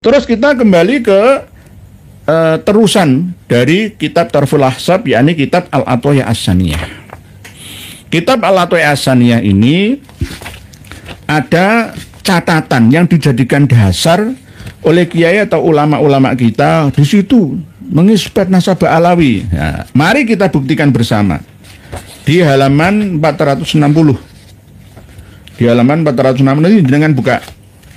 Terus kita kembali ke terusan dari kitab Tarful Ahsab, yakni kitab Al-Athoyah As-Saniyah. Kitab Al-Athoyah As-Saniyah ini ada catatan yang dijadikan dasar oleh kiai atau ulama-ulama kita di situ mengisbat nasabah Alawi. Ya, mari kita buktikan bersama di halaman 460. Di halaman 460 ini dengan buka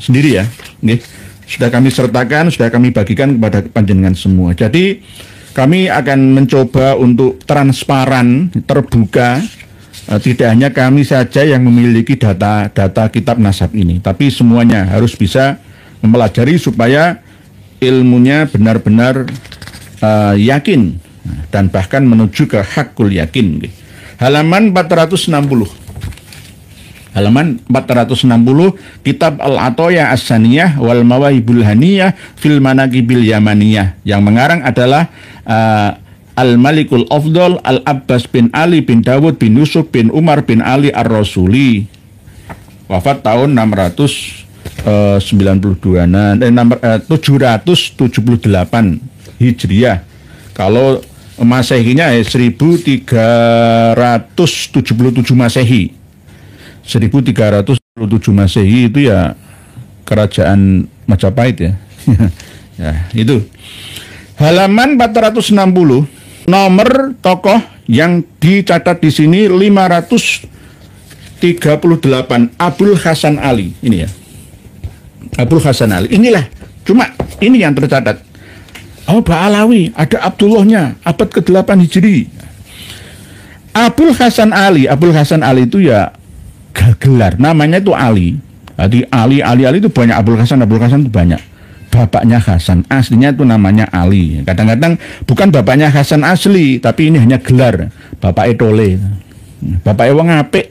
sendiri ya. Nih, sudah kami sertakan, sudah kami bagikan kepada panjenengan semua. Jadi kami akan mencoba untuk transparan, terbuka. Tidak hanya kami saja yang memiliki data kitab nasab ini, tapi semuanya harus bisa mempelajari supaya ilmunya benar-benar yakin dan bahkan menuju ke hakul yakin. Halaman 460. Halaman 460 kitab Al-Athoyah As-Saniyah wal Mawahibul Haniyah fil Manaqibil Yamaniyah, yang mengarang adalah Al-Malikul Afdal Al-Abbas bin Ali bin Dawud bin Yusuf bin Umar bin Ali Ar-Rasuli, wafat tahun 778 Hijriah. Kalau Masehinya 1377 Masehi. 1377 Masehi itu ya kerajaan Majapahit ya. Ya, itu. Halaman 460, nomor tokoh yang dicatat di sini 538, Abul Hasan Ali. Ini ya, Abul Hasan Ali. Inilah, cuma ini yang tercatat. Oh, Ba'alawi, ada Abdullahnya, abad ke-8 Hijri. Abul Hasan Ali itu ya gelar, namanya itu Ali. Jadi Ali itu banyak, Abul Hasan itu banyak. Bapaknya Hasan, aslinya itu namanya Ali. Kadang-kadang bukan bapaknya Hasan asli, tapi ini hanya gelar. Bapaknya Tole, bapaknya wong apik.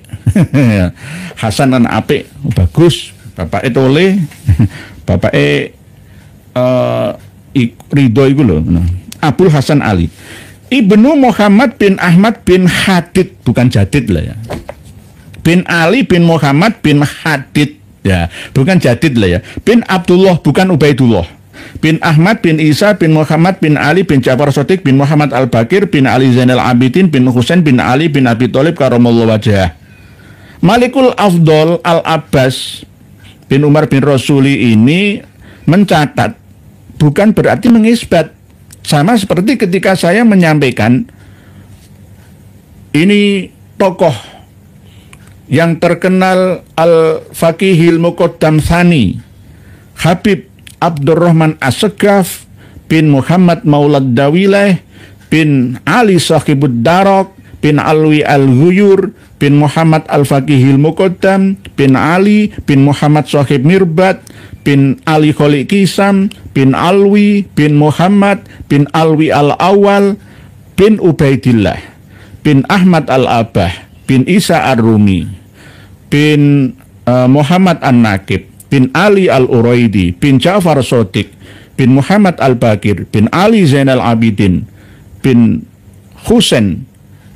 Hasan kan apik, bagus. Bapaknya Tole, bapaknya Ridho itu loh. Abul Hasan Ali. Ibnu Muhammad bin Ahmad bin Hadid, bukan Jadid lah ya. Bin Ali bin Muhammad bin Hadid. Ya, bukan Jadid lah ya. Bin Abdullah, bukan Ubaidullah. Bin Ahmad bin Isa bin Muhammad bin Ali bin Ja'far Shadiq bin Muhammad Al-Bakir bin Ali Zainal Abidin bin Husain bin Ali bin Abi Thalib karamallahu wajhah. Malikul Afdal Al-Abbas bin Umar bin Rasuli ini mencatat, bukan berarti mengisbat. Sama seperti ketika saya menyampaikan ini tokoh yang terkenal Al-Faqihil Muqaddam Tsani, Habib Abdurrahman As-Segaf bin Muhammad Maulad Dawilah bin Ali Sahibud Darok bin Alwi Al-Ghuyur bin Muhammad Al-Faqihil Muqaddam bin Ali bin Muhammad Sahib Mirbat bin Ali Kholiq Kisam bin Alwi bin Muhammad bin Alwi Al-Awal bin Ubaidillah bin Ahmad Al-Abah bin Isa Ar-Rumi bin Muhammad An-Naqib bin Ali Al-Uraidi bin Ja'far Shadiq bin Muhammad Al-Bakir bin Ali Zainal Abidin bin Husain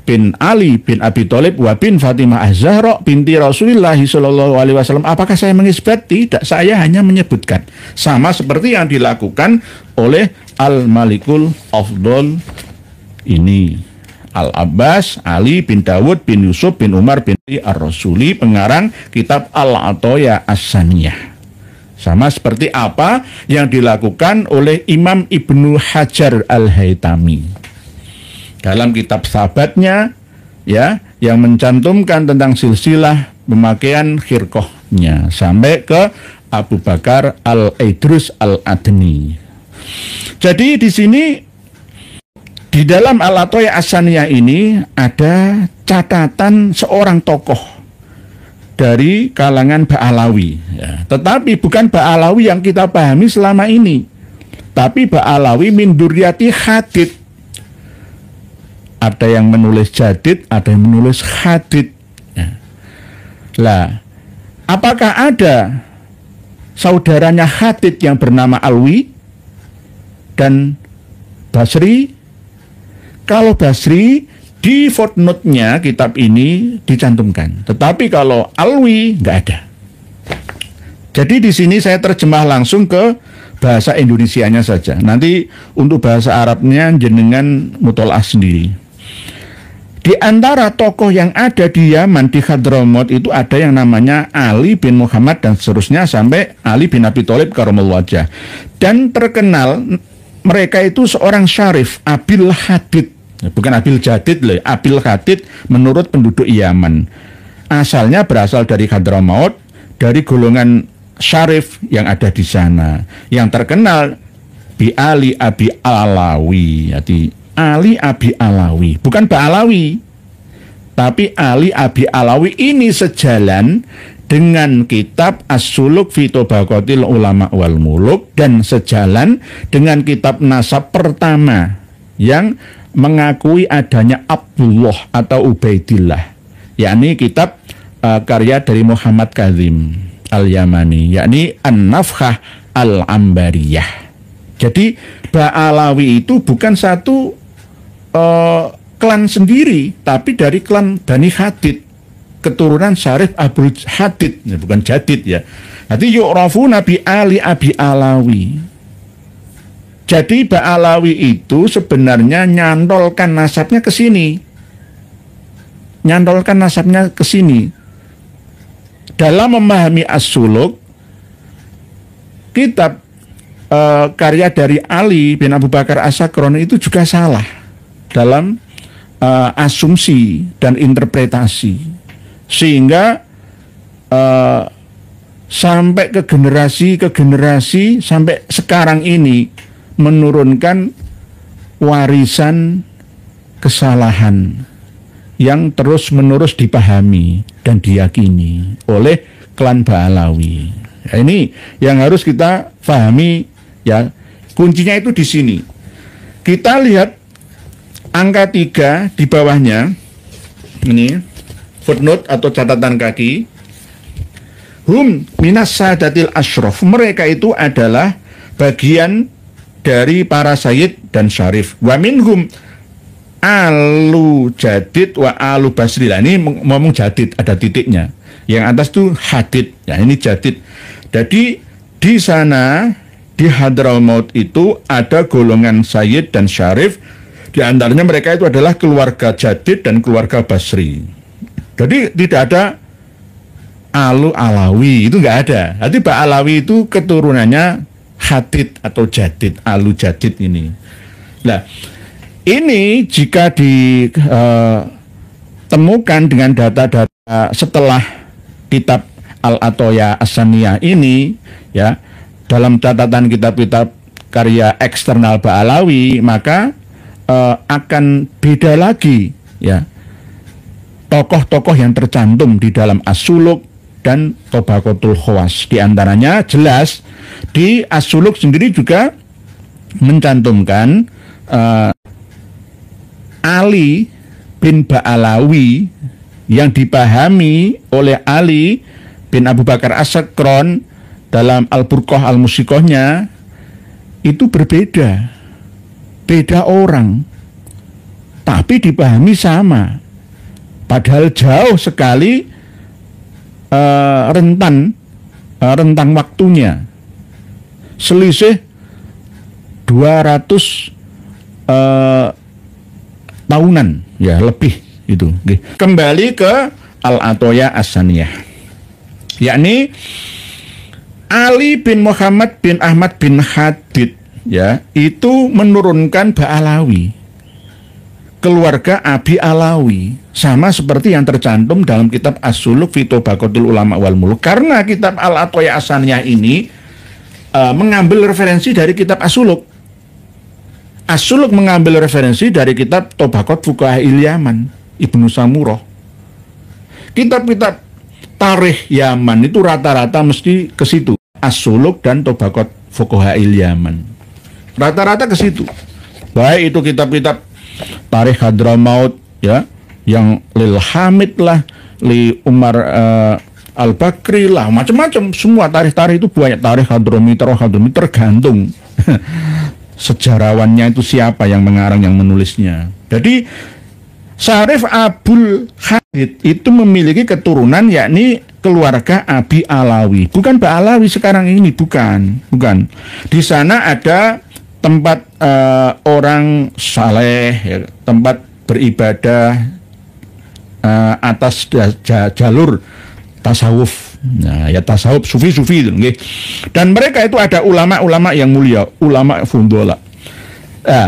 bin Ali bin Abi Thalib wa bin Fatimah Az-Zahra binti Rasulullah sallallahu alaihi wasallam. Apakah saya mengisbat? Tidak, saya hanya menyebutkan. Sama seperti yang dilakukan oleh Al-Malikul Afdal ini. Al-Abbas, Ali bin Dawud bin Yusuf bin Umar bin Ar-Rasuli, pengarang kitab Al-Athoyah As-Saniyah. Sama seperti apa yang dilakukan oleh Imam Ibnu Hajar Al-Haytami dalam kitab sahabatnya ya, yang mencantumkan tentang silsilah pemakaian khirqahnya sampai ke Abu Bakar Al-Idrus Al-Adni. Jadi di sini di dalam Al-Athoyah As-Saniyah ini ada catatan seorang tokoh dari kalangan Ba'alawi ya. Tetapi bukan Ba'alawi yang kita pahami selama ini, tapi Ba'alawi min Duryati Hadid. Ada yang menulis Jadid, ada yang menulis Hadid ya. Lah, apakah ada saudaranya Hadid yang bernama Alwi dan Basri? Kalau Basri di footnote-nya kitab ini dicantumkan, tetapi kalau Alwi nggak ada. Jadi di sini saya terjemah langsung ke bahasa Indonesianya saja. Nanti untuk bahasa Arabnya jenengan mutolaah sendiri. Di antara tokoh yang ada di Yaman, di Hadramaut itu ada yang namanya Ali bin Muhammad dan seterusnya sampai Ali bin Abi Thalib karramallahu wajhah. Dan terkenal mereka itu seorang syarif, Abil Hadid. Bukan Abil Jadid loh, Abil Hadid menurut penduduk Yaman. Asalnya berasal dari Hadramaut, dari golongan syarif yang ada di sana. Yang terkenal bi Ali Abi Alawi. Jadi Ali Abi Alawi, bukan Ba'alawi, tapi Ali Abi Alawi ini sejalan dengan kitab As-Suluk fi Tabaqatil Ulama wal Muluk dan sejalan dengan kitab nasab pertama yang mengakui adanya Abdullah atau Ubaidillah, yakni kitab karya dari Muhammad Kazim Al-Yamani, yakni An-Nafkhah Al-Ambariyah. Jadi Ba'alawi itu bukan satu klan sendiri, tapi dari klan Bani Hadid, keturunan Syarif Abul Hadid, bukan Jadid ya. Nanti yu'rafu Nabi Ali Abi Alawi. Jadi Ba'alawi itu sebenarnya nyantolkan nasabnya ke sini. Nyantolkan nasabnya ke sini. Dalam memahami As-Suluk, kitab karya dari Ali bin Abu Bakar As-Sakron itu juga salah dalam asumsi dan interpretasi, sehingga sampai ke generasi sampai sekarang ini menurunkan warisan kesalahan yang terus menerus dipahami dan diyakini oleh klan Ba'alawi. Ya, ini yang harus kita pahami ya, kuncinya itu di sini. Kita lihat angka 3 di bawahnya, ini footnote atau catatan kaki. Hum minas sadatil asyraf, mereka itu adalah bagian dari para sayyid dan syarif. Wa minhum alu jadid wa alu basri. Nah, ini ngomong jadid, ada titiknya. Yang atas tuh hadid, ya ini jadid. Jadi di sana di Hadramaut itu ada golongan sayyid dan syarif. Di antaranya mereka itu adalah keluarga Jadid dan keluarga Basri. Jadi tidak ada Alu Alawi, itu nggak ada. Jadi Ba'alawi itu keturunannya Hadid atau Jadid, Alu Jadid ini. Nah, ini jika ditemukan dengan data-data setelah kitab Al-Atoya As-Saniyah ini, ya, dalam catatan kitab-kitab karya eksternal Ba'alawi, maka akan beda lagi ya tokoh-tokoh yang tercantum di dalam As-Suluk dan Tabaqatul Khawas. Di antaranya jelas di As-Suluk sendiri juga mencantumkan Ali bin Ba'alawi yang dipahami oleh Ali bin Abu Bakar As-Sakron dalam Al-Burqah Al-Musiqohnya itu berbeda. Beda orang, tapi dipahami sama. Padahal jauh sekali rentang waktunya. Selisih 200 tahunan, ya lebih itu. Kembali ke Al-Atoya As-Saniyah, yakni Ali bin Muhammad bin Ahmad bin Hadid, ya, itu menurunkan Ba'alawi, keluarga Abi Alawi, sama seperti yang tercantum dalam kitab As-Suluk fi Tabaqatil Ulama wal Muluk. Karena kitab Al-Atoya As-Saniyah ini mengambil referensi dari kitab As-Suluk. As-Suluk mengambil referensi dari kitab Tabaqat Fuqaha'il Yaman Ibnu Samurah. Kitab-kitab tarikh Yaman itu rata-rata mesti ke situ, As-Suluk dan Tabaqat Fuqaha'il Yaman. Rata-rata ke situ. Baik itu kitab-kitab tarikh Hadramaut, ya, yang Lil Hamid lah, Li Umar Al-Bakri lah, macam-macam, semua tarikh-tarikh itu banyak. Tarikh Hadrami tergantung sejarawannya itu siapa yang mengarang, yang menulisnya. Jadi Syarif Abul Hadid itu memiliki keturunan yakni keluarga Abi Alawi. Bukan Mbak Alawi sekarang ini, bukan. Di sana ada tempat orang saleh, ya, tempat beribadah atas jalur tasawuf. Nah, ya tasawuf sufi-sufi itu, okay? Dan mereka itu ada ulama-ulama yang mulia, ulama fundola.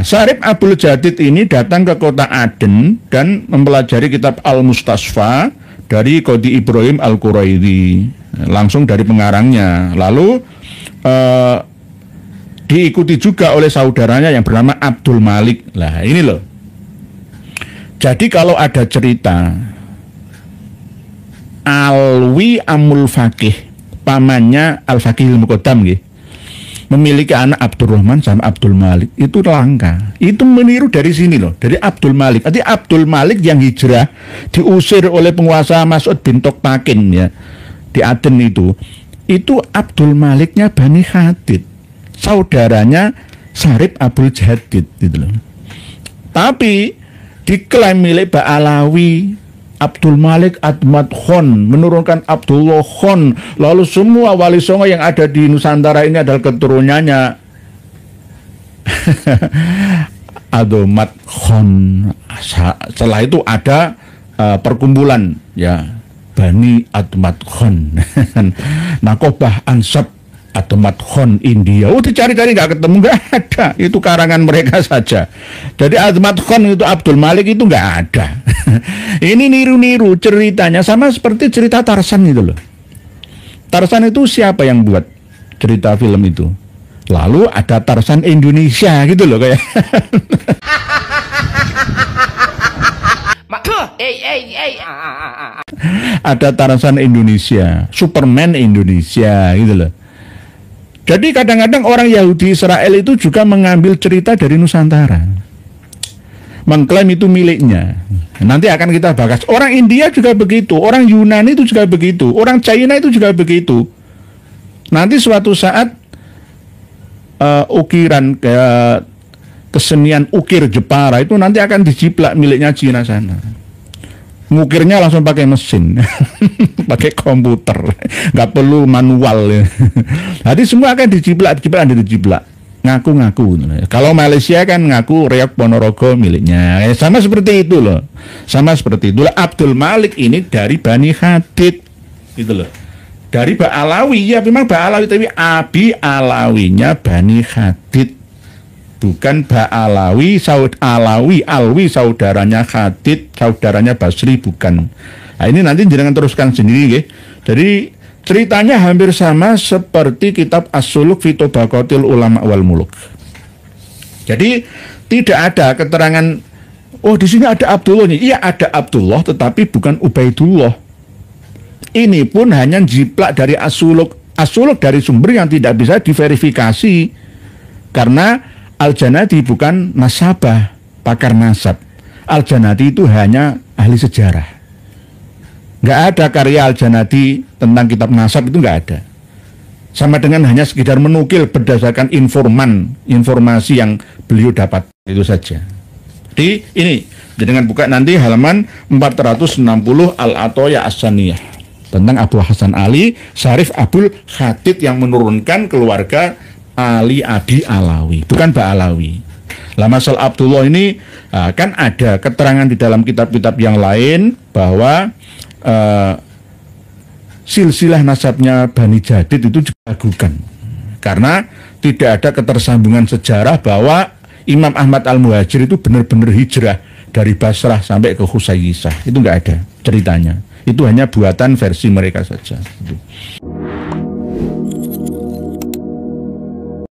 Syarif Abdul Jadid ini datang ke kota Aden dan mempelajari kitab Al-Mustasfa dari Qadi Ibrahim Al-Quraidi, langsung dari pengarangnya. Lalu diikuti juga oleh saudaranya yang bernama Abdul Malik. Lah ini loh. Jadi kalau ada cerita Alwi Amul Faqih, pamannya Al-Faqih Al-Muqaddam, memiliki anak Abdurrahman sama Abdul Malik, itu langka. Itu meniru dari sini loh, dari Abdul Malik. Artinya Abdul Malik yang hijrah diusir oleh penguasa Mas'ud bin Tokpakin, ya, di Aden itu Abdul Maliknya Bani Khatid, saudaranya Syarif Abdul Jadid gitu loh. Tapi diklaim milik Mbak Alawi, Abdul Malik Ahmad Khan menurunkan Abdullah Khan, lalu semua wali songo yang ada di Nusantara ini adalah keturunannya Ahmad Khan. Setelah itu ada perkumpulan, ya, Bani Ahmad Khan, Nakobah Ansab Ahmad Khan India. Dicari-cari nggak ketemu, nggak ada. Itu karangan mereka saja. Jadi Ahmad Khan itu Abdul Malik itu nggak ada. Ini niru-niru ceritanya, sama seperti cerita Tarsan itu loh. Tarsan itu siapa yang buat cerita film itu? Lalu ada Tarsan Indonesia gitu loh kayak. Ada Tarsan Indonesia, Superman Indonesia gitu loh. Jadi kadang-kadang orang Yahudi Israel itu juga mengambil cerita dari Nusantara, mengklaim itu miliknya. Nanti akan kita bahas. Orang India juga begitu, orang Yunani itu juga begitu, orang China itu juga begitu. Nanti suatu saat ukiran kesenian ukir Jepara itu nanti akan dijiplak miliknya Cina sana. Ngukirnya langsung pakai mesin, pakai komputer, nggak perlu manual. Ya. Jadi semua akan dijiplak, ngaku-ngaku. Kalau Malaysia kan ngaku Reok Ponorogo miliknya. Sama seperti itu loh, sama seperti itulah Abdul Malik ini dari Bani Khatid, gitu loh. Dari Mbak Alawi, ya memang Mbak Alawi, tapi Abi Alawinya Bani Khatid. Bukan Mbak Alawi, Alwi saudaranya Khatid, saudaranya Basri, bukan. Nah, ini nanti jangan teruskan sendiri, ya. Jadi ceritanya hampir sama seperti kitab As-Suluk fi Tabaqatil Ulama wal Muluk. Jadi tidak ada keterangan, oh di sini ada Abdullah nih. Iya ada Abdullah, tetapi bukan Ubaidullah. Ini pun hanya jiplak dari As-Suluk. As-Suluk dari sumber yang tidak bisa diverifikasi, karena Al-Janadi bukan nasabah, pakar nasab. Al-Janadi itu hanya ahli sejarah. Nggak ada karya Al-Janadi tentang kitab nasab, itu nggak ada. Sama dengan hanya sekedar menukil berdasarkan informasi yang beliau dapat, itu saja. Jadi ini, dengan buka nanti halaman 460 Al-Atoya As-Saniyah tentang Abu Hasan Ali Syarif Abdul Jadid yang menurunkan keluarga Ali Abi Alawi, bukan Mbak Alawi. Lah masalah Abdullah ini kan ada keterangan di dalam kitab-kitab yang lain bahwa silsilah nasabnya Bani Jadid itu diragukan karena tidak ada ketersambungan sejarah bahwa Imam Ahmad Al-Muhajir itu benar-benar hijrah dari Basrah sampai ke Husayyisah. Itu nggak ada ceritanya. Itu hanya buatan versi mereka saja.